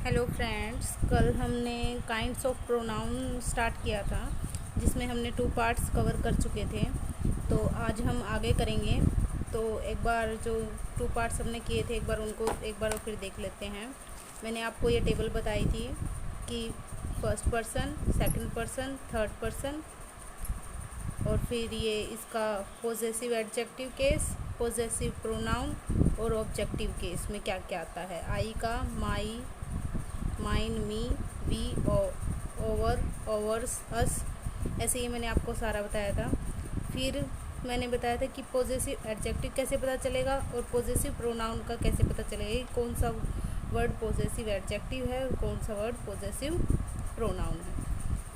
Hello friends, कल हमने kinds of pronoun start किया था जिसमें हमने 2 पार्ट्स कवर कर चुके थे। तो आज हम आगे करेंगे। तो एक बार जो 2 पार्ट्स हमने किए थे एक बार और फिर देख लेते हैं। मैंने आपको ये टेबल बताई थी कि first person, second person, third person और फिर ये इसका possessive adjective case, possessive pronoun और ऑब्जेक्टिव केस में क्या क्या आता है। आई का my, mine, me, we, our, ours, us, ऐसे ही मैंने आपको सारा बताया था। फिर मैंने बताया था कि पॉजेसिव एडजेक्टिव कैसे पता चलेगा और पॉजेसिव प्रोनाउन का कैसे पता चलेगा, कौन सा वर्ड पॉजेसिव एडजेक्टिव है और कौन सा वर्ड पॉजेसिव प्रोनाउन है।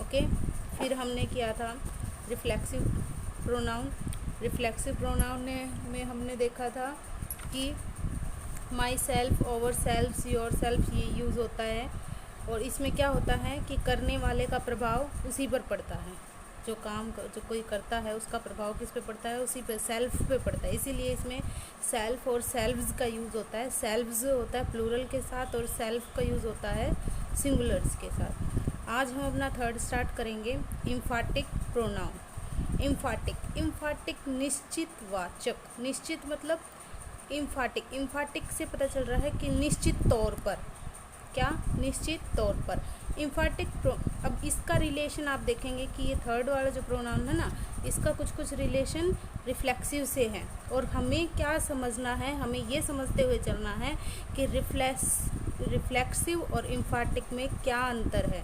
ओके, फिर हमने किया था रिफ्लेक्सिव प्रोनाउन। रिफ्लेक्सिव प्रोनाउन में हमने देखा था कि my self, over self, your self ये यूज़ होता है और इसमें क्या होता है कि करने वाले का प्रभाव उसी पर पड़ता है। जो कोई करता है उसका प्रभाव किस पे पड़ता है, उसी पे, सेल्फ पे पड़ता है। इसीलिए इसमें सेल्फ और सेल्व्स का यूज़ होता है। सेल्व्स होता है प्लूरल के साथ और सेल्फ का यूज़ होता है सिंगुलर्स के साथ। आज हम अपना थर्ड स्टार्ट करेंगे, एम्फाटिक प्रोनाउन। एम्फाटिक निश्चित वाचक। निश्चित मतलब एम्फाटिक से पता चल रहा है कि निश्चित तौर पर, क्या, निश्चित तौर पर। अब इसका रिलेशन आप देखेंगे कि ये थर्ड वाला जो प्रोनाउन है ना, इसका कुछ रिलेशन रिफ्लेक्सिव से है। और हमें क्या समझना है, हमें ये समझते हुए चलना है कि रिफ्लेक्सिव और एम्फाटिक में क्या अंतर है,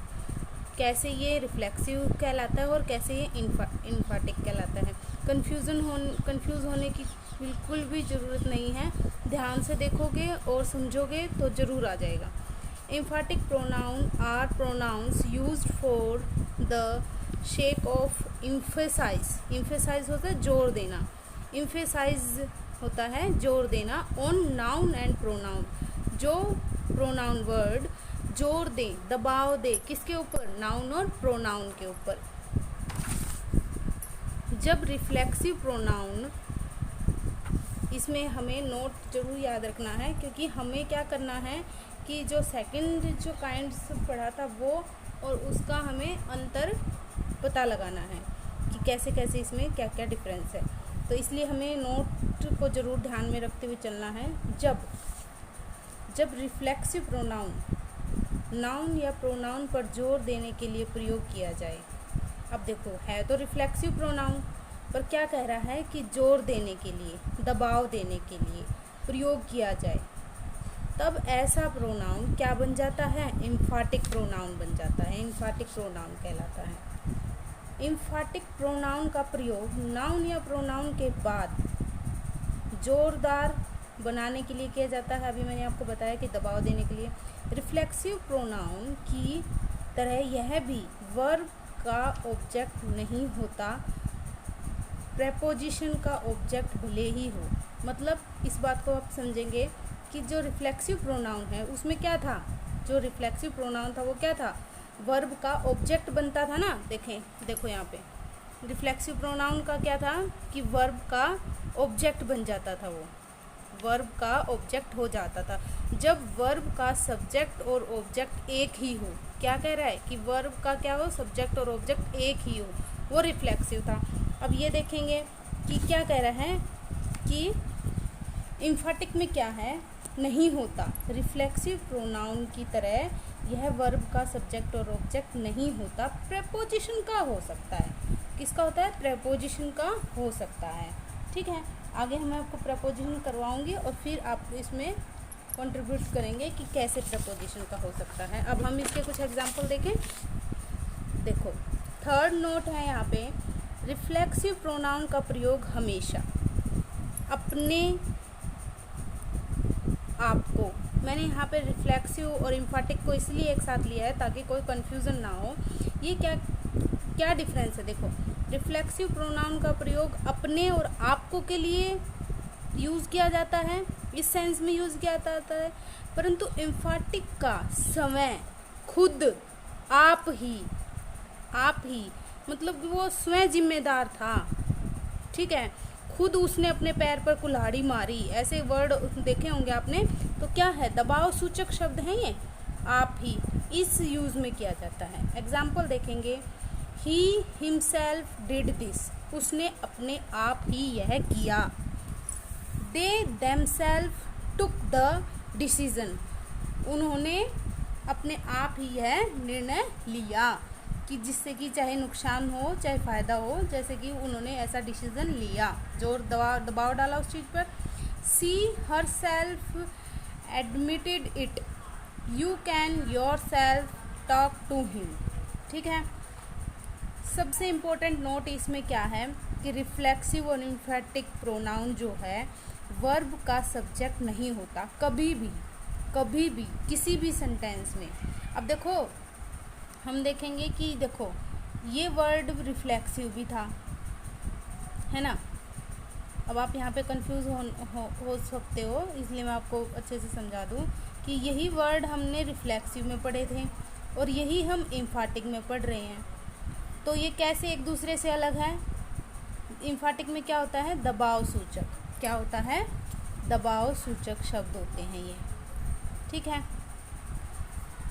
कैसे ये रिफ्लेक्सिव कहलाता है और कैसे ये एम्फाटिक कहलाता है। कंफ्यूज होने की बिल्कुल भी ज़रूरत नहीं है। ध्यान से देखोगे और समझोगे तो ज़रूर आ जाएगा। Emphatic pronoun are pronouns used for the sake of emphasise. Emphasise होता है जोर देना, एम्फेसाइज होता है जोर देना ऑन नाउन एंड प्रोनाउन। जो प्रोनाउन वर्ड जोर दे, दबाव दे, किसके ऊपर, नाउन और प्रोनाउन के ऊपर। जब रिफ्लेक्सिव प्रोनाउन, इसमें हमें नोट जरूर याद रखना है क्योंकि हमें क्या करना है कि जो सेकंड जो काइंड्स पढ़ा था वो और उसका हमें अंतर पता लगाना है कि कैसे कैसे इसमें क्या क्या डिफरेंस है। तो इसलिए हमें नोट को ज़रूर ध्यान में रखते हुए चलना है। जब रिफ्लेक्सिव प्रोनाउन नाउन या प्रोनाउन पर जोर देने के लिए प्रयोग किया जाए। अब देखो, है तो रिफ्लेक्सिव प्रोनाउन पर क्या कह रहा है कि जोर देने के लिए, दबाव देने के लिए प्रयोग किया जाए, तब ऐसा प्रोनाउन क्या बन जाता है, एम्फाटिक प्रोनाउन बन जाता है। एम्फाटिक प्रोनाउन कहलाता है। एम्फाटिक प्रोनाउन का प्रयोग नाउन या प्रोनाउन के बाद जोरदार बनाने के लिए किया जाता है। अभी मैंने आपको बताया कि दबाव देने के लिए। रिफ्लेक्सिव प्रोनाउन की तरह यह भी वर्ब का ऑब्जेक्ट नहीं होता, प्रेपोजिशन का ऑब्जेक्ट भले ही हो। मतलब इस बात को आप समझेंगे कि जो रिफ्लेक्सिव प्रोनाउन है उसमें क्या था, जो रिफ्लेक्सिव प्रोनाउन था वो क्या था, वर्ब का ऑब्जेक्ट बनता था ना। देखो यहाँ पे रिफ्लेक्सिव प्रोनाउन का क्या था कि वर्ब का ऑब्जेक्ट बन जाता था, वो वर्ब का ऑब्जेक्ट हो जाता था। जब वर्ब का सब्जेक्ट और ऑब्जेक्ट एक ही हो, क्या कह रहा है कि वर्ब का क्या हो, सब्जेक्ट और ऑब्जेक्ट एक ही हो, वो रिफ्लेक्सिव था। अब ये देखेंगे कि क्या कह रहा है कि एम्फाटिक में क्या है, नहीं होता। रिफ्लेक्सिव प्रोनाउन की तरह यह वर्ब का सब्जेक्ट और ऑब्जेक्ट नहीं होता, प्रेपोजिशन का हो सकता है। किसका होता है, प्रेपोजिशन का हो सकता है। ठीक है, आगे मैं आपको प्रपोजिशन करवाऊंगी और फिर आप इसमें कंट्रीब्यूट करेंगे कि कैसे प्रपोजिशन का हो सकता है। अब हम इसके कुछ एग्जांपल देखें। देखो, थर्ड नोट है यहाँ पे, रिफ्लेक्सिव प्रोनाउन का प्रयोग हमेशा अपने आप को, मैंने यहाँ पे रिफ्लेक्सिव और एम्फाटिक को इसलिए एक साथ लिया है ताकि कोई कन्फ्यूज़न ना हो। ये क्या डिफरेंस है। देखो, रिफ्लेक्सिव प्रोनाउन का प्रयोग अपने और आपको के लिए यूज़ किया जाता है, इस सेंस में यूज़ किया जाता है, परंतु एम्फाटिक का स्वयं, खुद, आप ही मतलब वो स्वयं जिम्मेदार था। ठीक है, खुद उसने अपने पैर पर कुल्हाड़ी मारी, ऐसे वर्ड देखे होंगे आपने। तो क्या है, दबाव सूचक शब्द है ये, आप ही इस यूज़ में किया जाता है। एग्जाम्पल देखेंगे, ही हिमसेल्फ डिड दिस, उसने अपने आप ही यह किया। They themselves took the decision, उन्होंने अपने आप ही यह निर्णय लिया कि जिससे कि चाहे नुकसान हो चाहे फ़ायदा हो, जैसे कि उन्होंने ऐसा डिसीज़न लिया, जोर दबाव डाला उस चीज़ पर। She herself admitted it, you can yourself talk to him. ठीक है, सबसे इम्पोर्टेंट नोट इसमें क्या है कि रिफ्लेक्सिव और एम्फैटिक प्रोनाउन जो है वर्ब का सब्जेक्ट नहीं होता कभी भी किसी भी सेंटेंस में। अब देखो, हम देखेंगे कि देखो ये वर्ड रिफ्लेक्सिव भी था, है ना। अब आप यहाँ पे कंफ्यूज हो सकते हो, इसलिए मैं आपको अच्छे से समझा दूँ कि यही वर्ड हमने रिफ्लेक्सिव में पढ़े थे और यही हम एम्फैटिक में पढ़ रहे हैं। तो ये कैसे एक दूसरे से अलग है? एम्फैटिक में क्या होता है? दबाव सूचक। क्या होता है? दबाव सूचक शब्द होते हैं ये। ठीक है,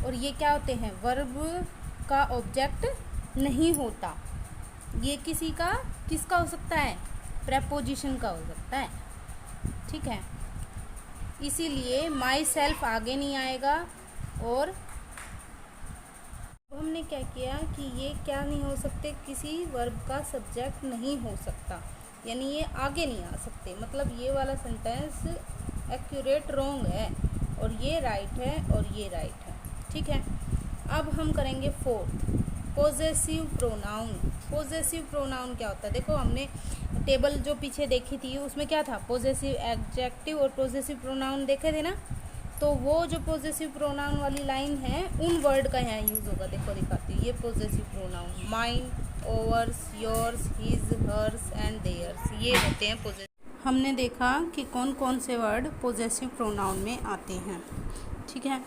और ये क्या होते हैं? वर्ब का ऑब्जेक्ट नहीं होता। ये किसका हो सकता है? प्रेपोजिशन का हो सकता है। ठीक है, इसीलिए माई सेल्फ आगे नहीं आएगा। और हमने क्या किया कि ये क्या नहीं हो सकते? किसी वर्ब का सब्जेक्ट नहीं हो सकता, यानी ये आगे नहीं आ सकते। मतलब ये वाला सेंटेंस एक्यूरेट रॉन्ग है और ये राइट है और ये राइट है। ठीक है, अब हम करेंगे fourth, possessive pronoun. Possessive pronoun क्या होता है? देखो हमने टेबल जो पीछे देखी थी उसमें क्या था? पोजेसिव एडजेक्टिव और पोजेसिव प्रोनाउन देखे थे ना। तो वो जो पोजेसिव प्रोनाउन वाली लाइन है उन वर्ड का यहाँ यूज़ होगा। देखो दिखाती हूँ, ये possessive pronoun mine, ours, yours, his, hers and theirs, ये होते हैं पोजेसिव। हमने देखा कि कौन कौन से वर्ड पोजेसिव प्रोनाउन में आते हैं। ठीक है,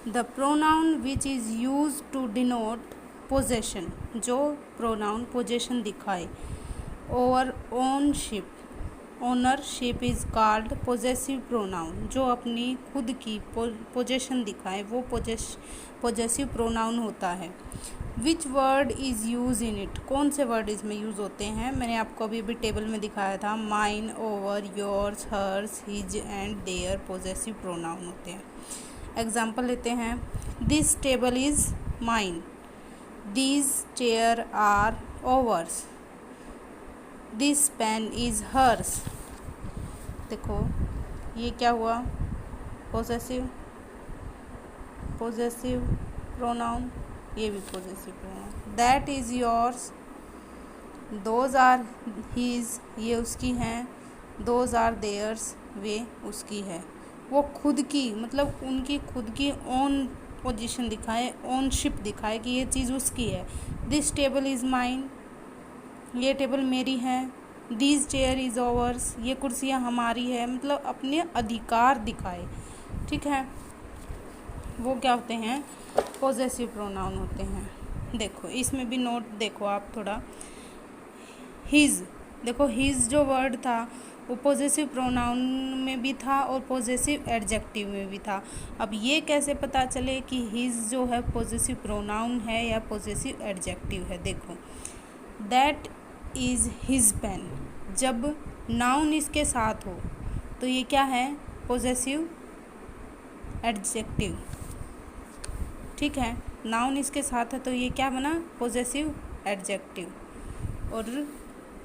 the pronoun which is use to denote possession, जो प्रोनाउन पोजेशन दिखाए। Our ownship, ownership is called possessive pronoun, जो अपनी खुद की पोजेशन दिखाए वो पोजेसिव प्रोनाउन होता है। Which word is use in it, कौन से वर्ड इसमें यूज़ होते हैं? मैंने आपको अभी टेबल में दिखाया था, mine, our, yours, hers, his and their possessive pronoun होते हैं। एग्जाम्पल लेते हैं, this table is mine, these chair are ours, this pen is hers. देखो ये क्या हुआ? पोजेसिव प्रोनाउन, ये भी possessive pronoun. That is yours, those are his, ये उसकी हैं। दोज आर देयर्स, वे उसकी है। वो खुद की, मतलब उनकी खुद की ओन पोजीशन दिखाए, ओनशिप दिखाए कि ये चीज़ उसकी है। दिस टेबल इज़ माइन, ये टेबल मेरी है। दिस चेयर इज़ ओवर्स, ये कुर्सियाँ हमारी है। मतलब अपने अधिकार दिखाए। ठीक है, वो क्या होते हैं? पोजेसिव प्रोनाउन होते हैं। देखो इसमें भी नोट देखो आप थोड़ा, हिज, देखो हिज जो वर्ड था वो पोजेसिव प्रोनाउन में भी था और पोजेसिव एडजेक्टिव में भी था। अब ये कैसे पता चले कि हिज जो है पोजेसिव प्रोनाउन है या पोजेसिव एडजेक्टिव है? देखो, दैट इज़ हिज पेन, जब नाउन इसके साथ हो तो ये क्या है? Possessive adjective. ठीक है, नाउन इसके साथ है तो ये क्या बना? Possessive adjective. और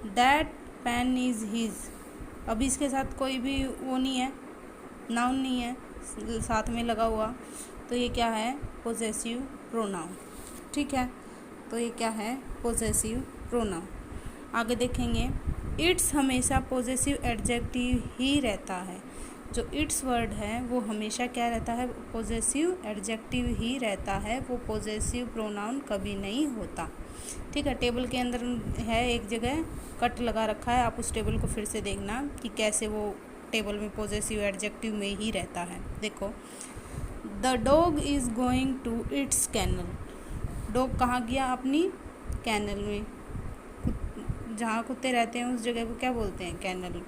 दैट पेन इज़ हिज, अब इसके साथ कोई भी वो नहीं है, नाउन नहीं है साथ में लगा हुआ, तो ये क्या है? Possessive pronoun. ठीक है, तो ये क्या है? Possessive pronoun. आगे देखेंगे, इट्स हमेशा पोजेसिव एडजेक्टिव ही रहता है। जो इट्स वर्ड है वो हमेशा क्या रहता है? पोजेसिव एडजेक्टिव ही रहता है, वो पोजेसिव प्रोनाउन कभी नहीं होता। ठीक है, टेबल के अंदर है एक जगह कट लगा रखा है, आप उस टेबल को फिर से देखना कि कैसे वो टेबल में पोजेसिव एडजेक्टिव में ही रहता है। देखो, the dog is going to its kennel, dog कहाँ गया? अपनी कैनल में, जहाँ कुत्ते रहते हैं उस जगह को क्या बोलते हैं? कैनल।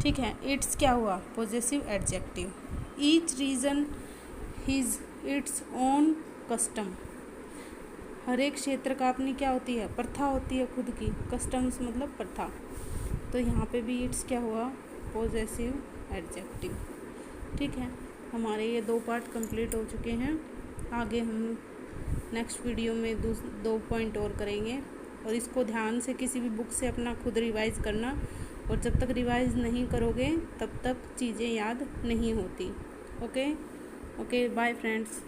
ठीक है, इट्स क्या हुआ? Possessive adjective. Each region has its own custom. हर एक क्षेत्र का अपनी क्या होती है, प्रथा होती है खुद की। कस्टम्स मतलब प्रथा। तो यहाँ पे भी इट्स क्या हुआ, पोजेसिव एडजेक्टिव। ठीक है, हमारे ये 2 पार्ट कंप्लीट हो चुके हैं। आगे हम नेक्स्ट वीडियो में 2 पॉइंट और करेंगे, और इसको ध्यान से किसी भी बुक से अपना खुद रिवाइज़ करना, और जब तक रिवाइज़ नहीं करोगे तब तक चीज़ें याद नहीं होती। Okay bye friends.